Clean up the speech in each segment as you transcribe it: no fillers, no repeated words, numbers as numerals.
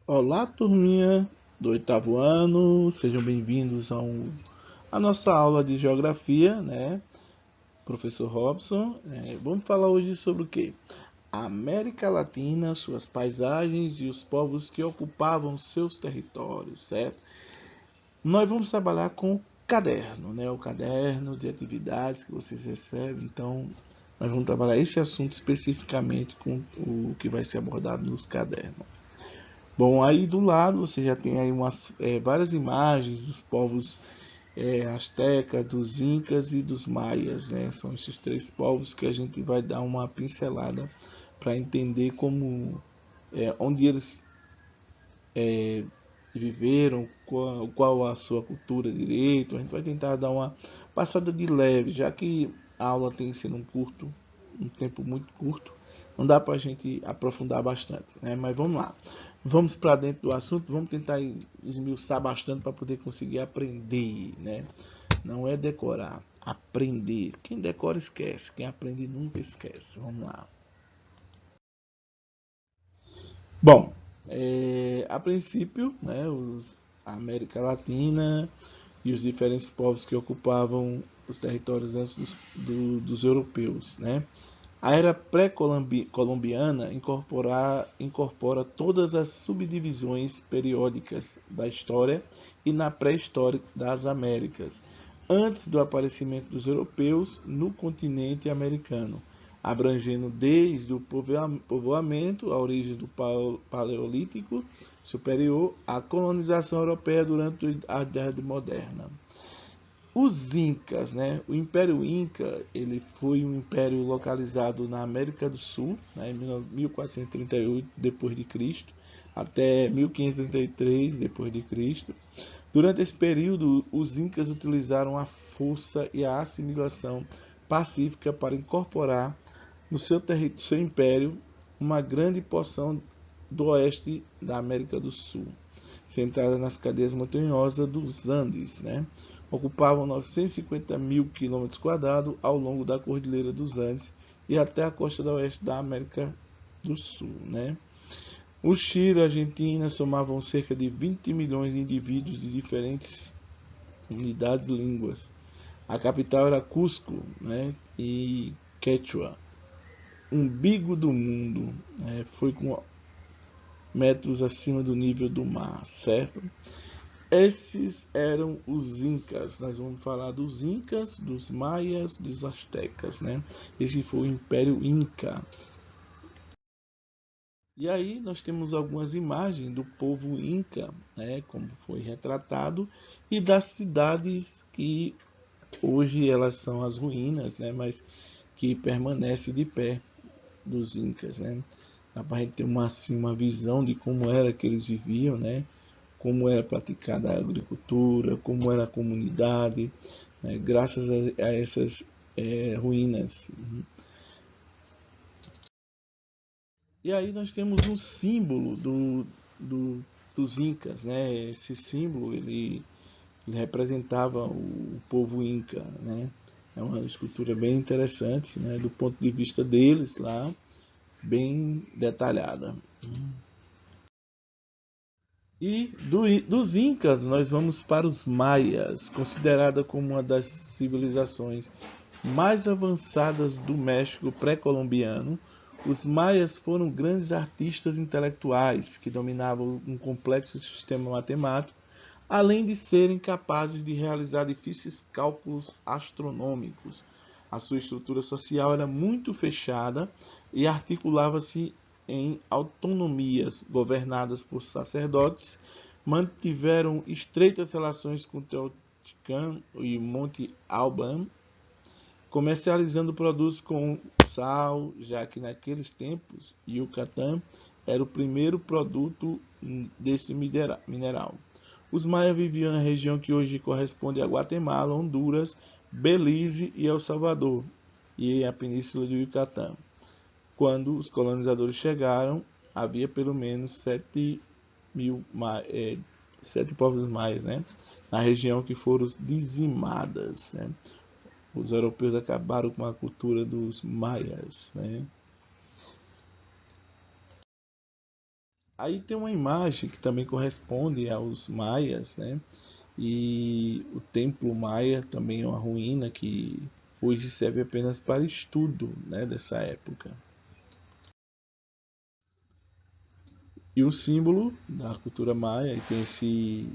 Olá, turminha do oitavo ano, sejam bem-vindos à nossa aula de geografia, né? Professor Robson, vamos falar hoje sobre o quê? A América Latina, suas paisagens e os povos que ocupavam seus territórios, certo? Nós vamos trabalhar com o caderno, né? O caderno de atividades que vocês recebem, então nós vamos trabalhar esse assunto especificamente com o que vai ser abordado nos cadernos. Bom, aí do lado você já tem aí várias imagens dos povos astecas, dos incas e dos maias, né? São esses três povos que a gente vai dar uma pincelada para entender onde eles viveram, qual a sua cultura direito. A gente vai tentar dar uma passada de leve, já que a aula tem que ser um tempo muito curto, não dá para a gente aprofundar bastante, né? Mas vamos lá. Vamos para dentro do assunto, vamos tentar esmiuçar bastante para poder conseguir aprender, né? Não é decorar, aprender. Quem decora esquece, quem aprende nunca esquece. Vamos lá. Bom, a princípio, né, a América Latina e os diferentes povos que ocupavam os territórios antes dos europeus, né? A era pré-colombiana incorpora todas as subdivisões periódicas da história e na pré-história das Américas, antes do aparecimento dos europeus no continente americano, abrangendo desde o povoamento, a origem do Paleolítico Superior, à colonização europeia durante a Idade Moderna. Os Incas, né? O Império Inca, ele foi um império localizado na América do Sul, né, em 1438 depois de Cristo, até 1533 depois de Cristo. Durante esse período, os Incas utilizaram a força e a assimilação pacífica para incorporar no seu império uma grande porção do oeste da América do Sul, centrada nas cadeias montanhosas dos Andes, né? Ocupavam 950 mil quilômetros quadrados ao longo da Cordilheira dos Andes e até a costa da oeste da América do Sul, né? O Chile e a Argentina somavam cerca de 20 milhões de indivíduos de diferentes unidades e línguas. A capital era Cusco, né? E Quechua, umbigo do mundo, né? Foi com metros acima do nível do mar, certo? Esses eram os Incas. Nós vamos falar dos Incas, dos Maias, dos Astecas, né? Esse foi o Império Inca. E aí nós temos algumas imagens do povo Inca, né? Como foi retratado, e das cidades que hoje elas são as ruínas, né? Mas que permanece de pé dos Incas, né? Dá para a gente ter uma visão de como era que eles viviam, né? Como era praticada a agricultura, como era a comunidade, né? Graças a essas ruínas. E aí nós temos um símbolo dos Incas, né? Esse símbolo ele representava o povo Inca, né? É uma escultura bem interessante, né? Do ponto de vista deles lá, bem detalhada. E dos Incas, nós vamos para os Maias, considerada como uma das civilizações mais avançadas do México pré-colombiano. Os Maias foram grandes artistas intelectuais que dominavam um complexo sistema matemático, além de serem capazes de realizar difíceis cálculos astronômicos. A sua estrutura social era muito fechada e articulava-se em autonomias governadas por sacerdotes, mantiveram estreitas relações com Teotihuacan e Monte Alban, comercializando produtos com sal, já que naqueles tempos Yucatán era o primeiro produto deste mineral. Os maias viviam na região que hoje corresponde a Guatemala, Honduras, Belize e El Salvador, e a península de Yucatán. Quando os colonizadores chegaram, havia pelo menos 7 povos maias, né, na região que foram dizimadas, né. Os europeus acabaram com a cultura dos maias, né. Aí tem uma imagem que também corresponde aos maias, né? E o templo maia também é uma ruína que hoje serve apenas para estudo, né, dessa época. E um símbolo da cultura maia, e tem esse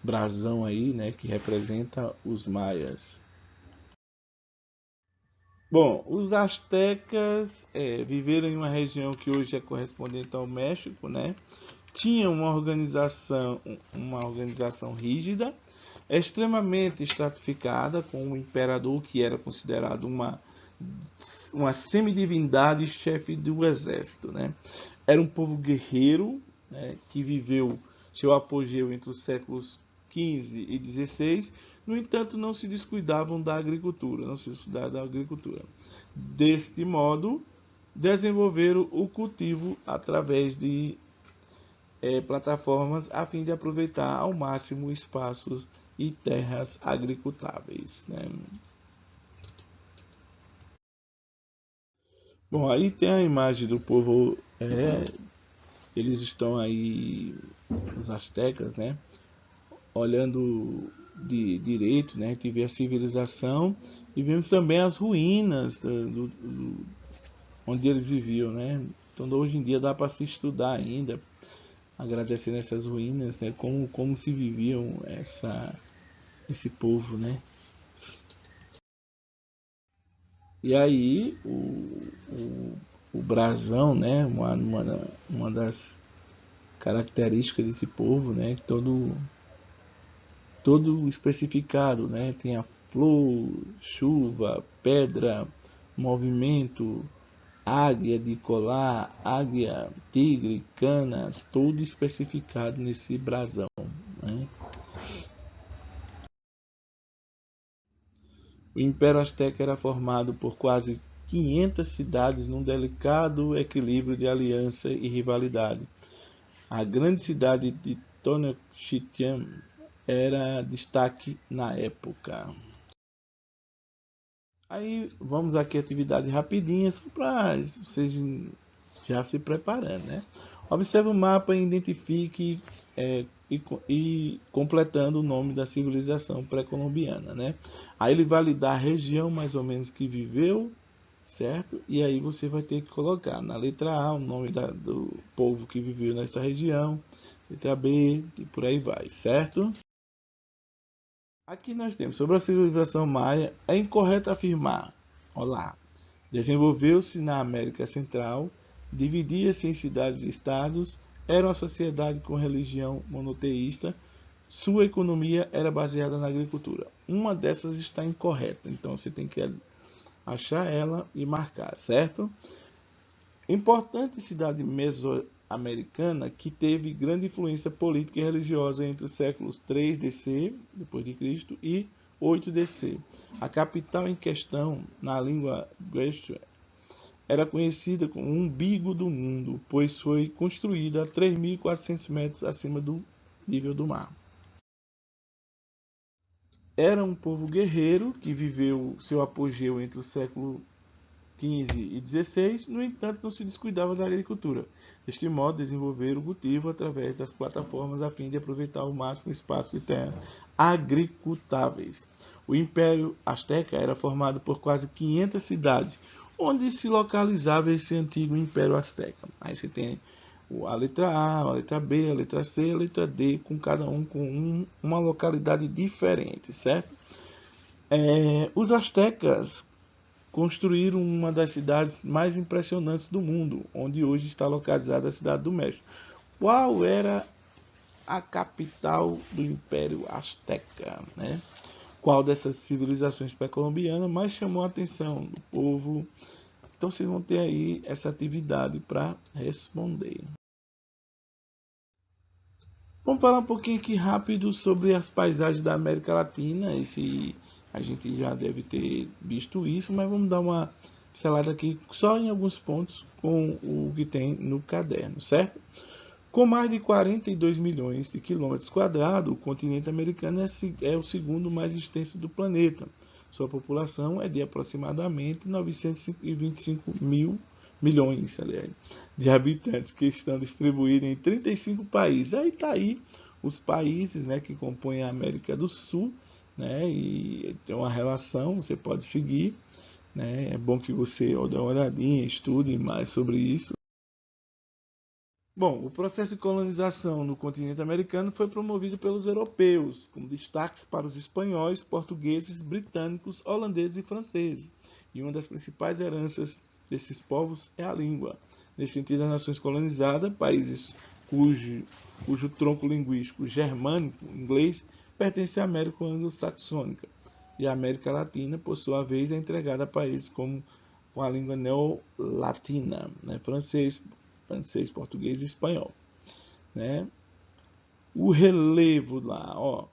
brasão aí, né, que representa os maias. Bom, os astecas viveram em uma região que hoje é correspondente ao México, né? Tinham uma organização rígida, extremamente estratificada, com um imperador que era considerado uma semidivindade chefe do exército, né? Era um povo guerreiro, né, que viveu seu apogeu entre os séculos XV e XVI. No entanto, não se descuidavam da agricultura, não se descuidavam da agricultura. Deste modo, desenvolveram o cultivo através de plataformas a fim de aproveitar ao máximo espaços e terras agricultáveis, né? Bom, aí tem a imagem do povo, eles estão aí, os astecas, né? Olhando de direito, né? A gente vê a civilização e vemos também as ruínas onde eles viviam, né? Então hoje em dia dá para se estudar ainda, agradecendo essas ruínas, né? Como se viviam esse povo, né? E aí o brasão, né? Uma das características desse povo, né? Todo especificado, né? Tem a flor, chuva, pedra, movimento, águia de colar, águia, tigre, cana, tudo especificado nesse brasão, né? O Império Azteca era formado por quase 500 cidades num delicado equilíbrio de aliança e rivalidade. A grande cidade de Tenochtitlan era destaque na época. Aí vamos aqui atividade rapidinha, só para vocês já se preparando, né? Observe o mapa e identifique e completando o nome da civilização pré-colombiana, né? Aí ele vai lhe dar a região mais ou menos que viveu, certo? E aí você vai ter que colocar na letra A o nome do povo que viveu nessa região, letra B e por aí vai, certo? Aqui nós temos sobre a civilização maia, é incorreto afirmar, olá, desenvolveu-se na América Central, dividia-se em cidades e estados, era uma sociedade com religião monoteísta, sua economia era baseada na agricultura. Uma dessas está incorreta, então você tem que achar ela e marcar, certo? Importante cidade mesoamericana que teve grande influência política e religiosa entre os séculos 3 DC, depois de Cristo, e 8 DC. A capital em questão, na língua Guanche, era conhecida como umbigo do mundo, pois foi construída a 3.400 metros acima do nível do mar. Era um povo guerreiro que viveu seu apogeu entre o século XV e XVI, no entanto, não se descuidava da agricultura. Deste modo, desenvolveram o cultivo através das plataformas a fim de aproveitar ao máximo espaço de terra agricultáveis. O Império Azteca era formado por quase 500 cidades, onde se localizava esse antigo Império Azteca. Aí você tem a letra A, a letra B, a letra C, a letra D, com cada um com uma localidade diferente, certo? Os astecas construíram uma das cidades mais impressionantes do mundo, onde hoje está localizada a cidade do México. Qual era a capital do Império Azteca, né? Qual dessas civilizações pré-colombianas mais chamou a atenção do povo? Então vocês vão ter aí essa atividade para responder. Vamos falar um pouquinho aqui rápido sobre as paisagens da América Latina. Esse a gente já deve ter visto isso, mas vamos dar uma pincelada aqui só em alguns pontos com o que tem no caderno, certo? Com mais de 42 milhões de quilômetros quadrados, o continente americano é o segundo mais extenso do planeta. Sua população é de aproximadamente 925 mil milhões, aliás, de habitantes que estão distribuídos em 35 países. Aí está aí os países, né, que compõem a América do Sul, né, e tem uma relação, você pode seguir, né, é bom que você dê uma olhadinha, estude mais sobre isso. Bom, o processo de colonização no continente americano foi promovido pelos europeus, com destaques para os espanhóis, portugueses, britânicos, holandeses e franceses. E uma das principais heranças desses povos é a língua. Nesse sentido, as nações colonizadas, países cujo tronco linguístico germânico, inglês, pertence à América anglo-saxônica. E a América Latina, por sua vez, é entregada a países como com a língua neolatina, né? Francês, português e espanhol, né? O relevo lá, ó,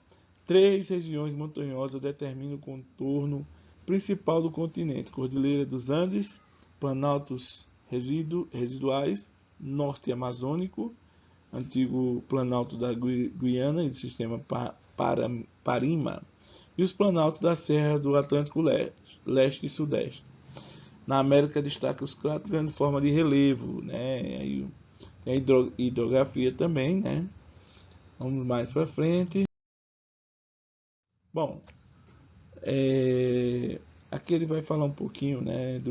3 regiões montanhosas determinam o contorno principal do continente: Cordilheira dos Andes, planaltos residuais, norte amazônico, antigo planalto da Guiana e do sistema Parima, e os planaltos das serras do Atlântico Leste e Sudeste. Na América destaca os 4 grandes formas de relevo, né? Aí tem a hidrografia também, né? Vamos mais para frente. Bom, aqui ele vai falar um pouquinho, né,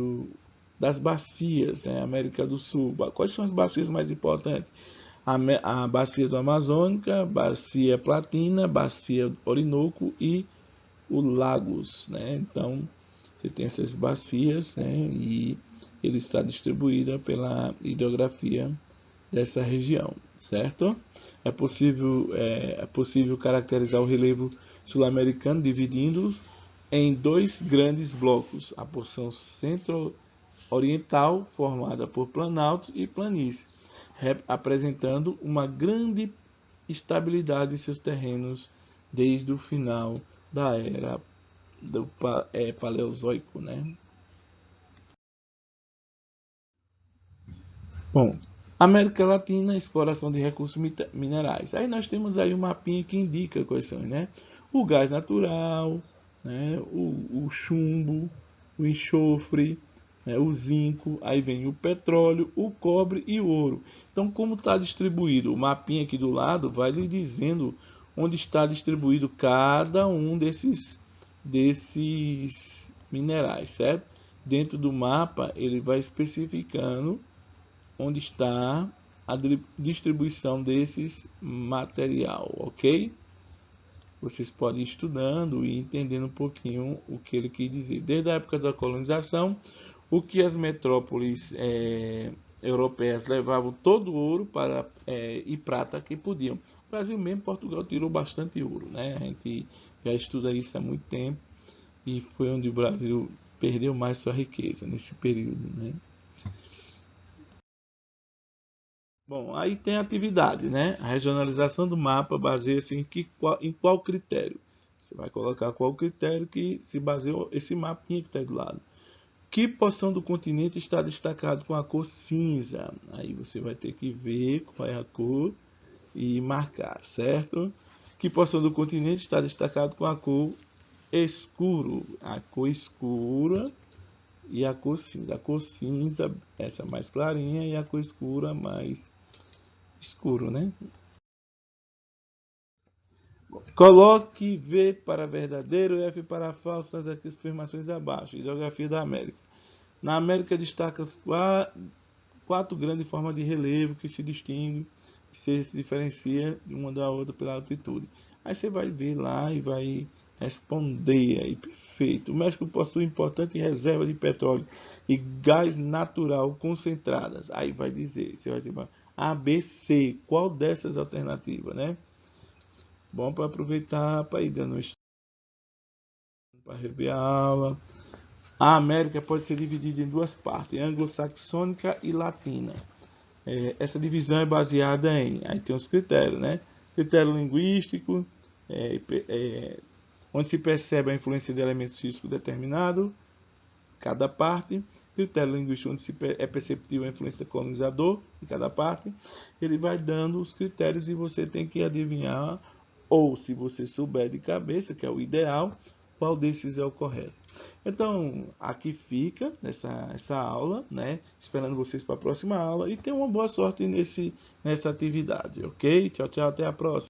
das bacias, né? América do Sul. Quais são as bacias mais importantes? A bacia do Amazônica, bacia Platina, bacia Orinoco e o Lagos, né? Então, você tem essas bacias, né? E ele está distribuída pela hidrografia dessa região, certo? É possível caracterizar o relevo sul-americano dividindo em 2 grandes blocos: a porção centro-oriental, formada por planaltos e planícies, apresentando uma grande estabilidade em seus terrenos desde o final da era do Paleozoico, né? Bom, América Latina, exploração de recursos minerais. Aí nós temos aí um mapinha que indica quais são, né? O gás natural, né? O chumbo, o enxofre, né? O zinco, aí vem o petróleo, o cobre e o ouro. Então, como está distribuído? O mapinha aqui do lado vai lhe dizendo onde está distribuído cada um desses minerais, certo? Dentro do mapa, ele vai especificando onde está a distribuição desses material, ok? Vocês podem ir estudando e entendendo um pouquinho o que ele quis dizer. Desde a época da colonização, o que as metrópoles europeias levavam todo o ouro e prata que podiam. O Brasil mesmo, Portugal tirou bastante ouro, né? A gente já estuda isso há muito tempo e foi onde o Brasil perdeu mais sua riqueza nesse período, né? Bom, aí tem a atividade, né? A regionalização do mapa baseia-se em qual critério? Você vai colocar qual critério que se baseia esse mapinha que está aí do lado. Que porção do continente está destacado com a cor cinza? Aí você vai ter que ver qual é a cor e marcar, certo? Que porção do continente está destacado com a cor escuro? A cor escura e a cor cinza. A cor cinza, essa mais clarinha, e a cor escura mais escuro, né? Coloque V para verdadeiro e F para falso nas afirmações abaixo. Geografia da América. Na América destaca as 4 grandes formas de relevo que se distinguem e se diferencia de uma da outra pela altitude. Aí você vai ver lá e vai responder aí, perfeito. O México possui importante reserva de petróleo e gás natural concentradas. Aí vai dizer, você vai dizer A, B, C, qual dessas alternativas, né? Bom para aproveitar para ir dando para rever a aula. A América pode ser dividida em 2 partes, anglo-saxônica e latina. Essa divisão é baseada aí tem os critérios, né? Critério linguístico, onde se percebe a influência de elementos físicos determinados, cada parte. Critério linguístico, onde é perceptível a influência do colonizador em cada parte. Ele vai dando os critérios e você tem que adivinhar, ou se você souber de cabeça, que é o ideal, qual desses é o correto. Então, aqui fica essa aula, né? Esperando vocês para a próxima aula e tenham uma boa sorte nessa atividade, ok? Tchau, tchau, até a próxima.